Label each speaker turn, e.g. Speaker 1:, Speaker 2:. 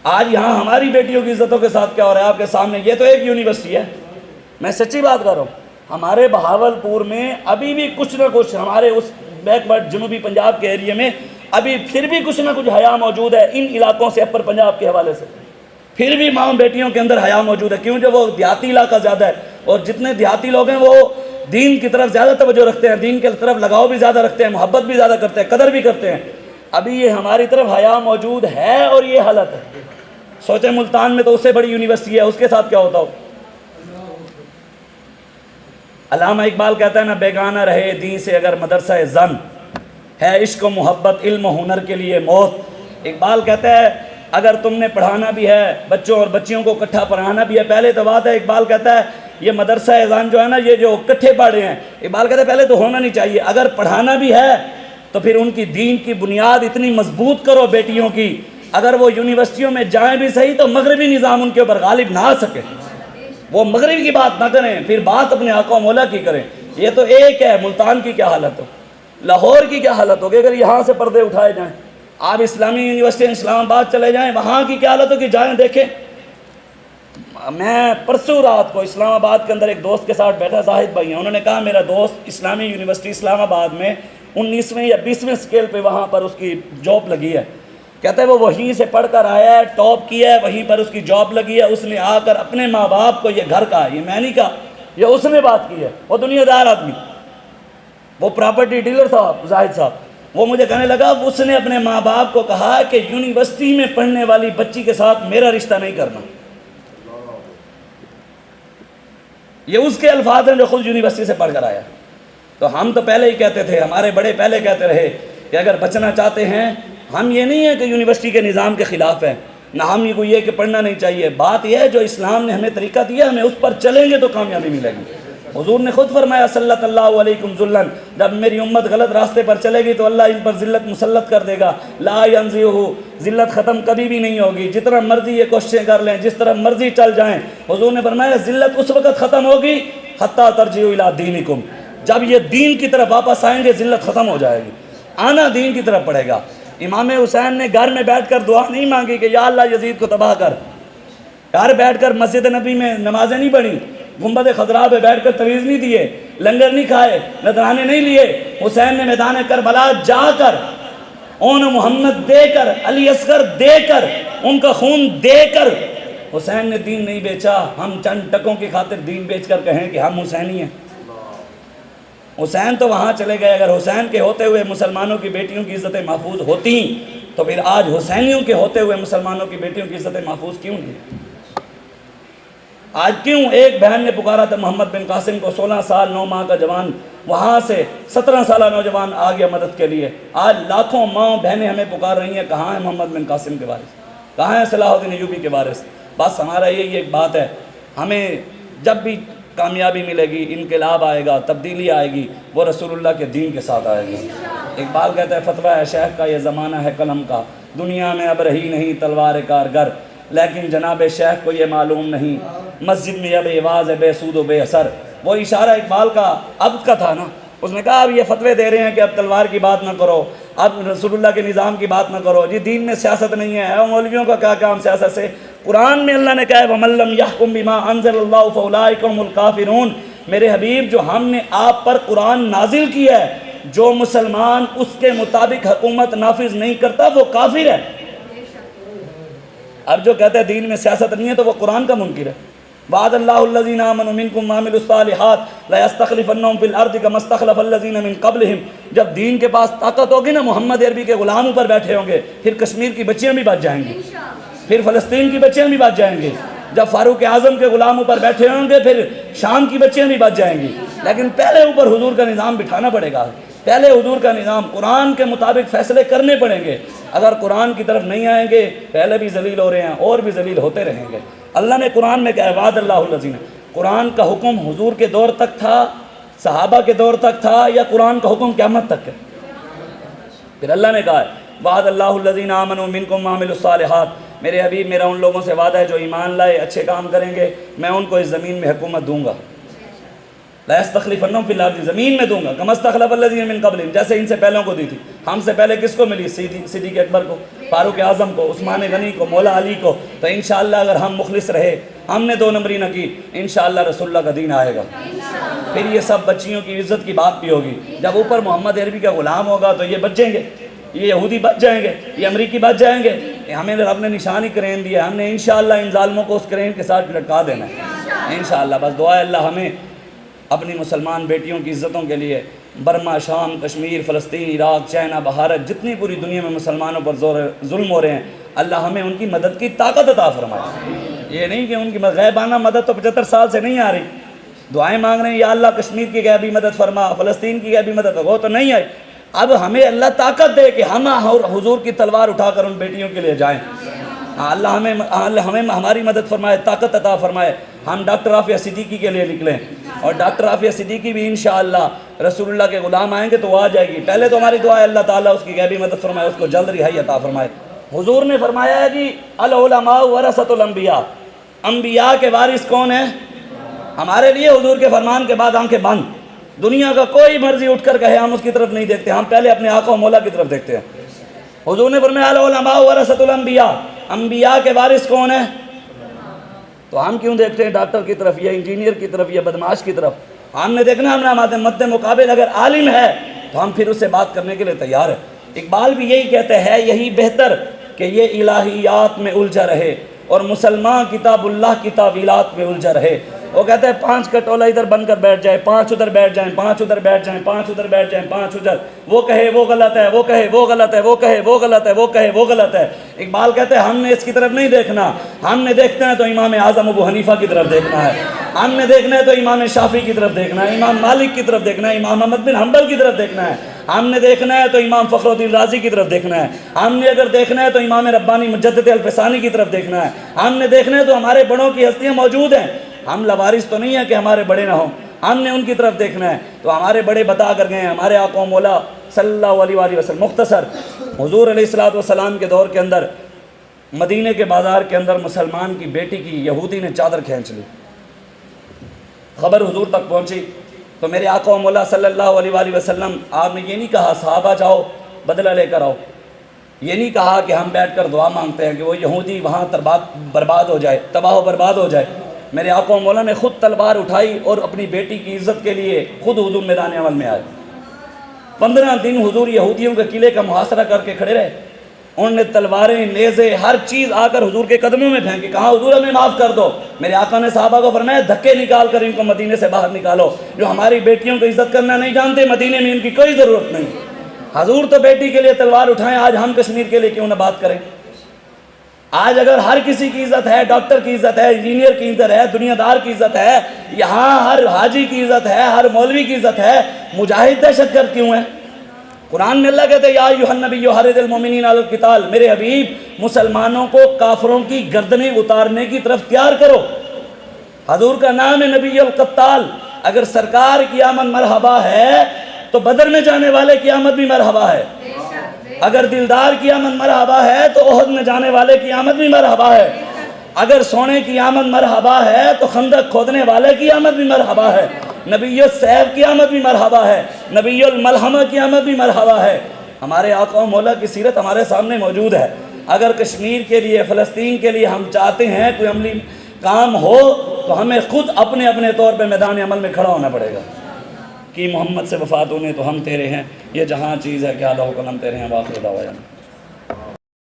Speaker 1: آج یہاں ہماری بیٹیوں کی عزتوں کے ساتھ کیا ہو رہا ہے آپ کے سامنے؟ یہ تو ایک یونیورسٹی ہے، میں سچی بات کر رہا ہوں، ہمارے بہاولپور میں ابھی بھی کچھ نہ کچھ، ہمارے اس بیک ورڈ جنوبی پنجاب کے ایریے میں ابھی پھر بھی کچھ نہ کچھ حیا موجود ہے ان علاقوں سے، اپر پنجاب کے حوالے سے پھر بھی ماں بیٹیوں کے اندر حیا موجود ہے، کیوں؟ جو وہ دیہاتی علاقہ زیادہ ہے، اور جتنے دیہاتی لوگ ہیں وہ دین کی طرف زیادہ توجہ رکھتے ہیں، دین کی طرف لگاؤ بھی زیادہ رکھتے ہیں، محبت بھی زیادہ کرتے ہیں، قدر بھی کرتے ہیں۔ ابھی یہ ہماری طرف حیا موجود ہے اور یہ حالت ہے۔ سوچیں ملتان میں تو اس سے بڑی یونیورسٹی ہے، اس کے ساتھ کیا ہوتا ہو؟ علامہ اقبال کہتا ہے نا، بیگانہ رہے دین سے اگر مدرسہ زن، ہے عشق و محبت علم و ہنر کے لیے موت۔ اقبال کہتا ہے اگر تم نے پڑھانا بھی ہے بچوں اور بچیوں کو اکٹھا پڑھانا بھی ہے، پہلے تو بات ہے، اقبال کہتا ہے یہ مدرسہ اذان جو ہے نا، یہ جو اکٹھے پڑھے ہیں، اقبال کہتا ہے پہلے تو ہونا نہیں چاہیے، اگر پڑھانا بھی ہے تو پھر ان کی دین کی بنیاد اتنی مضبوط کرو بیٹیوں کی، اگر وہ یونیورسٹیوں میں جائیں بھی صحیح تو مغربی نظام ان کے اوپر غالب نہ آ سکے، وہ مغرب کی بات نہ کریں، پھر بات اپنے آقا و مولا کی کریں۔ یہ تو ایک ہے، ملتان کی کیا حالت ہو، لاہور کی کیا حالت ہوگی اگر یہاں سے پردے اٹھائے جائیں؟ آپ اسلامی یونیورسٹی اسلام آباد چلے جائیں، وہاں کی کیا حالت ہوگی، جائیں دیکھیں۔ میں پرسوں رات کو اسلام آباد کے اندر ایک دوست کے ساتھ بیٹھا، زاہد بھائی ہیں، انہوں نے کہا میرا دوست اسلامی یونیورسٹی اسلام آباد میں 19ویں یا 20ویں اسکیل پہ وہاں پر اس کی جاب لگی ہے، کہتا ہے وہ وہیں سے پڑھ کر آیا ہے، ٹاپ کیا ہے، وہیں پر اس کی جاب لگی ہے، اس نے آ کر اپنے ماں باپ کو، یہ گھر کا، یہ میں نہیں کہا، یہ اس نے بات کی ہے، وہ دنیا دار آدمی، وہ پراپرٹی ڈیلر تھا زاہد صاحب، وہ مجھے کہنے لگا اس نے اپنے ماں باپ کو کہا کہ یونیورسٹی میں پڑھنے والی بچی کے ساتھ میرا رشتہ نہیں کرنا۔ یہ اس کے الفاظ ہیں جو خود یونیورسٹی سے پڑھ کر آیا۔ تو ہم تو پہلے ہی کہتے تھے، ہمارے بڑے پہلے کہتے رہے کہ اگر بچنا چاہتے ہیں، ہم یہ نہیں ہے کہ یونیورسٹی کے نظام کے خلاف ہیں، نہ ہم یہ کہ پڑھنا نہیں چاہیے، بات یہ ہے جو اسلام نے ہمیں طریقہ دیا ہمیں اس پر چلیں گے تو کامیابی ملے گی۔ حضور نے خود فرمایا صلی اللہ علیکم ذلن، جب میری امت غلط راستے پر چلے گی تو اللہ ان پر ذلت مسلط کر دے گا، لا ینزعہ، ذلت ختم کبھی بھی نہیں ہوگی، جتنا مرضی یہ کوششیں کر لیں، جس طرح مرضی چل جائیں، حضور نے فرمایا ذلت اس وقت ختم ہوگی حتی ترجعوا الی دینکم، جب یہ دین کی طرف واپس آئیں گے ذلت ختم ہو جائے گی، آنا دین کی طرف پڑے گا۔ امام حسین نے گھر میں بیٹھ کر دعا نہیں مانگی کہ یا اللہ یزید کو تباہ کر، گھر بیٹھ کر مسجد نبی میں نمازیں نہیں پڑھی، گنبد خضراء پہ بیٹھ کر تویز نہیں دیے، لنگر نہیں کھائے، نذرانے نہیں لیے، حسین نے میدان کربلا جا کر اون محمد دے کر، علی اصغر دے کر، ان کا خون دے کر حسین نے دین نہیں بیچا۔ ہم چند ٹکوں کی خاطر دین بیچ کر کہیں کہ ہم حسینی ہیں؟ حسین تو وہاں چلے گئے، اگر حسین کے ہوتے ہوئے مسلمانوں کی بیٹیوں کی عزتیں محفوظ ہوتی تو پھر آج حسینیوں کے ہوتے ہوئے مسلمانوں کی بیٹیوں کی عزتیں محفوظ کیوں نہیں؟ آج کیوں ایک بہن نے پکارا تھا محمد بن قاسم کو، 16 سال 9 ماہ کا جوان، وہاں سے 17 سالہ نوجوان آ گیا مدد کے لیے، آج لاکھوں ماں بہنیں ہمیں پکار رہی ہیں کہاں ہے محمد بن قاسم کے وارث، کہاں ہے صلاح الدین ایوبی کے وارث؟ بس ہمارا یہی ایک بات ہے، ہمیں جب بھی کامیابی ملے گی، انقلاب آئے گا، تبدیلی آئے گی، وہ رسول اللہ کے دین کے ساتھ آئے گی۔ اقبال کہتا ہے فتویٰ ہے شیخ کا یہ زمانہ ہے قلم کا، دنیا میں اب رہی نہیں تلوار کارگر، لیکن جناب شیخ کو یہ معلوم نہیں مسجد میں اب آواز ہے بے سود و بے اثر۔ وہ اشارہ اقبال کا عبد کا تھا نا، اس نے کہا اب یہ فتوے دے رہے ہیں کہ اب تلوار کی بات نہ کرو، اب رسول اللہ کے نظام کی بات نہ کرو، جی دین میں سیاست نہیں ہے، مولویوں کا کیا کام سیاست سے؟ قرآن میں اللہ نے کہا ہے وَمَن لَّمْ يَحْكُم بِمَا أَنزَلَ اللَّهُ فَأُولَٰئِكَ هُمُ الْكَافِرُونَ۔ میرے حبیب جو ہم نے آپ پر قرآن نازل کیا ہے، جو مسلمان اس کے مطابق حکومت نافذ نہیں کرتا وہ کافر ہے۔ اب جو کہتا ہے دین میں سیاست نہیں ہے تو وہ قرآن کا منکر ہے۔ وعد اللہ الذین آمنوا منکم وعملوا الصالحات لیستخلفنہم فی الارض کما استخلف الذین من قبلہم۔ جب دین کے پاس طاقت ہوگی نا، محمد عربی کے غلام اوپر بیٹھے ہوں گے، پھر کشمیر کی بچیاں بھی بچ جائیں گی، پھر فلسطین کی بچیاں بھی بچ جائیں گی۔ جب فاروق اعظم کے غلام اوپر بیٹھے ہوں گے پھر شام کی بچیاں بھی بچ جائیں گی، لیکن پہلے اوپر حضور کا نظام بٹھانا پڑے گا، پہلے حضور کا نظام قرآن کے مطابق فیصلے کرنے پڑیں گے۔ اگر قرآن کی طرف نہیں آئیں گے، پہلے بھی ذلیل ہو رہے ہیں اور بھی ذلیل ہوتے رہیں گے۔ اللہ نے قرآن میں کہا وعد اللہ الذین، قرآن کا حکم حضور کے دور تک تھا، صحابہ کے دور تک تھا، یا قرآن کا حکم قیامت تک ہے؟ پھر اللہ نے کہا وعد اللہ الذین آمنوا منکم وعملوا الصالحات، میرے حبیب میرا ان لوگوں سے وعدہ ہے جو ایمان لائے اچھے کام کریں گے، میں ان کو اس زمین میں حکومت دوں گا، لا یستخلفنہم فی الارض، زمین میں دوں گا، کما استخلف الذین من قبلہم، جیسے ان سے پہلوں کو دی تھی، ہم سے پہلے کس کو ملی؟ صدیق اکبر کو، فاروق اعظم کو، عثمان غنی کو، مولا علی کو. تو انشاءاللہ اگر ہم مخلص رہے، ہم نے دو نمبری نہ کی، انشاءاللہ رسول اللہ کا دین آئے گا. پھر یہ سب بچیوں کی عزت کی بات بھی ہوگی. جب اوپر محمد عربی کا غلام ہوگا تو یہ بچ جائیں گے، یہ یہودی بچ جائیں گے، یہ امریکی بچ جائیں گے. ہمیں رب نے نشانی کرین دی ہے، ہم نے انشاءاللہ ان ظالموں کو اس کرین کے ساتھ لٹکا دینا ہے انشاءاللہ. بس دعا ہے اللہ ہمیں اپنی مسلمان بیٹیوں کی عزتوں کے لیے برما، شام، کشمیر، فلسطین، عراق، چائنا، بھارت، جتنی پوری دنیا میں مسلمانوں پر ظلم ہو رہے ہیں، اللہ ہمیں ان کی مدد کی طاقت عطا فرمائے. یہ نہیں کہ ان کی غیبانہ مدد تو 75 سال سے نہیں آ رہی. دعائیں مانگ رہے ہیں یا اللہ کشمیر کی غیبی مدد فرما، فلسطین کی غیبی مدد، وہ تو نہیں آئی. اب ہمیں اللہ طاقت دے کہ ہم حضور کی تلوار اٹھا کر ان بیٹیوں کے لیے جائیں. اللہ ہمیں ہماری مدد فرمائے، طاقت عطا فرمائے. ہم ڈاکٹر عافیہ صدیقی کے لیے نکلیں، اور ڈاکٹر عافیہ صدیقی بھی انشاءاللہ رسول اللہ کے غلام آئیں گے تو وہ آ جائے گی. پہلے تو ہماری دعا ہے اللہ تعالیٰ اس کی غیبی مدد فرمائے، اس کو جلد رہائی عطا فرمائے. حضور نے فرمایا ہے جی العلماء ورثۃ الانبیاء، انبیاء کے وارث کون ہیں؟ ہمارے لیے حضور کے فرمان کے بعد آنکھیں بند. دنیا کا کوئی مرضی اٹھ کر کہے ہم اس کی طرف نہیں دیکھتے، ہم پہلے اپنے آقا و مولا کی طرف دیکھتے ہیں. حضور نے فرمایا العلماء ورثۃ الانبیاء، انبیاء کے وارث کون ہیں؟ تو ہم کیوں دیکھتے ہیں ڈاکٹر کی طرف یا انجینئر کی طرف یا بدماش کی طرف؟ ہم نے دیکھنا ہم نے ہمارے مد مقابل اگر عالم ہے تو ہم پھر اس سے بات کرنے کے لیے تیار ہیں. اقبال بھی یہی کہتے ہیں، یہی بہتر کہ یہ الہیات میں الجھا رہے اور مسلمان کتاب اللہ کی تعویلات میں الجھا رہے. وہ کہتے ہیں 5 کا ٹولہ ادھر بن کر بیٹھ جائے، 5 ادھر بیٹھ جائیں، 5 ادھر بیٹھ جائیں، 5 ادھر بیٹھ جائیں، 5 ادھر، وہ کہے وہ غلط ہے، وہ کہے وہ غلط ہے، وہ کہے وہ غلط ہے، وہ کہے وہ غلط ہے. اقبال کہتے ہیں ہم نے اس کی طرف نہیں دیکھنا، ہم نے دیکھنا ہے تو امام اعظم ابو حنیفہ کی طرف دیکھنا ہے، ہم نے دیکھنا ہے تو امام شافعی کی طرف دیکھنا ہے، امام مالک کی طرف دیکھنا ہے، امام احمد بن حنبل کی طرف دیکھنا ہے، ہم نے دیکھنا ہے تو امام فخر الدین رازی کی طرف دیکھنا ہے، ہم نے اگر دیکھنا ہے تو امام ربانی مجدد الفسانی کی طرف دیکھنا ہے، ہم نے دیکھنا ہے تو ہمارے بڑوں کی ہستیاں موجود ہیں. ہم لوارث تو نہیں ہے کہ ہمارے بڑے نہ ہوں، ہم نے ان کی طرف دیکھنا ہے. تو ہمارے بڑے بتا کر گئے ہیں، ہمارے آقا و مولا صلی اللہ علیہ وآلہ وسلم. مختصر حضور علیہ السلام کے دور کے اندر مدینے کے بازار کے اندر مسلمان کی بیٹی کی یہودی نے چادر کھینچ لی. خبر حضور تک پہنچی تو میرے آقا و مولا صلی اللہ علیہ وآلہ وسلم آپ نے یہ نہیں کہا صحابہ جاؤ بدلہ لے کر آؤ، یہ نہیں کہا کہ ہم بیٹھ کر دعا مانگتے ہیں کہ وہ یہودی وہاں برباد ہو جائے، تباہ و برباد ہو جائے. میرے آقا و مولا نے خود تلوار اٹھائی اور اپنی بیٹی کی عزت کے لیے خود حضور میدان عمل میں آئے. 15 دن حضور یہودیوں کے قلعے کا محاصرہ کر کے کھڑے رہے. انہوں نے تلواریں، نیزے، ہر چیز آ کر حضور کے قدموں میں پھینکی، کہا حضور ہمیں معاف کر دو. میرے آقا نے صحابہ کو فرمایا دھکے نکال کر ان کو مدینے سے باہر نکالو، جو ہماری بیٹیوں کو عزت کرنا نہیں جانتے مدینے میں ان کی کوئی ضرورت نہیں. حضور تو بیٹی کے لیے تلوار اٹھائیں، آج ہم کشمیر کے لیے کیوں نہ بات کریں؟ آج اگر ہر کسی کی عزت ہے، ڈاکٹر کی عزت ہے، انجینئر کی عزت ہے، دنیا دار کی عزت ہے، یہاں ہر حاجی کی عزت ہے، ہر مولوی کی عزت ہے، مجاہد دہشت گرد کیوں ہیں؟ قرآن میں اللہ کہتے ہیں یا ایھا النبی حرض المؤمنین علی القتال، میرے حبیب مسلمانوں کو کافروں کی گردنیں اتارنے کی طرف تیار کرو. حضور کا نام ہے نبی القتال. اگر سرکار کی آمد مرحبا ہے تو بدر میں جانے والے کی آمد بھی مرحبا ہے. اگر دلدار کی آمد مرحبا ہے تو احد میں جانے والے کی آمد بھی مرحبا ہے. اگر سونے کی آمد مرحبا ہے تو خندق کھودنے والے کی آمد بھی مرحبا ہے. نبی السیف کی آمد بھی مرحبا ہے، نبی الملحمہ کی آمد بھی مرحبا ہے. ہمارے آقا و مولا کی سیرت ہمارے سامنے موجود ہے. اگر کشمیر کے لیے، فلسطین کے لیے ہم چاہتے ہیں کوئی عملی کام ہو تو ہمیں خود اپنے اپنے طور پہ میدان عمل میں کھڑا ہونا پڑے گا. کہ محمد سے وفات ہونے تو ہم تیرے ہیں، یہ جہاں چیز ہے کیا لو قلم تیرے ہیں. واخر دعوانا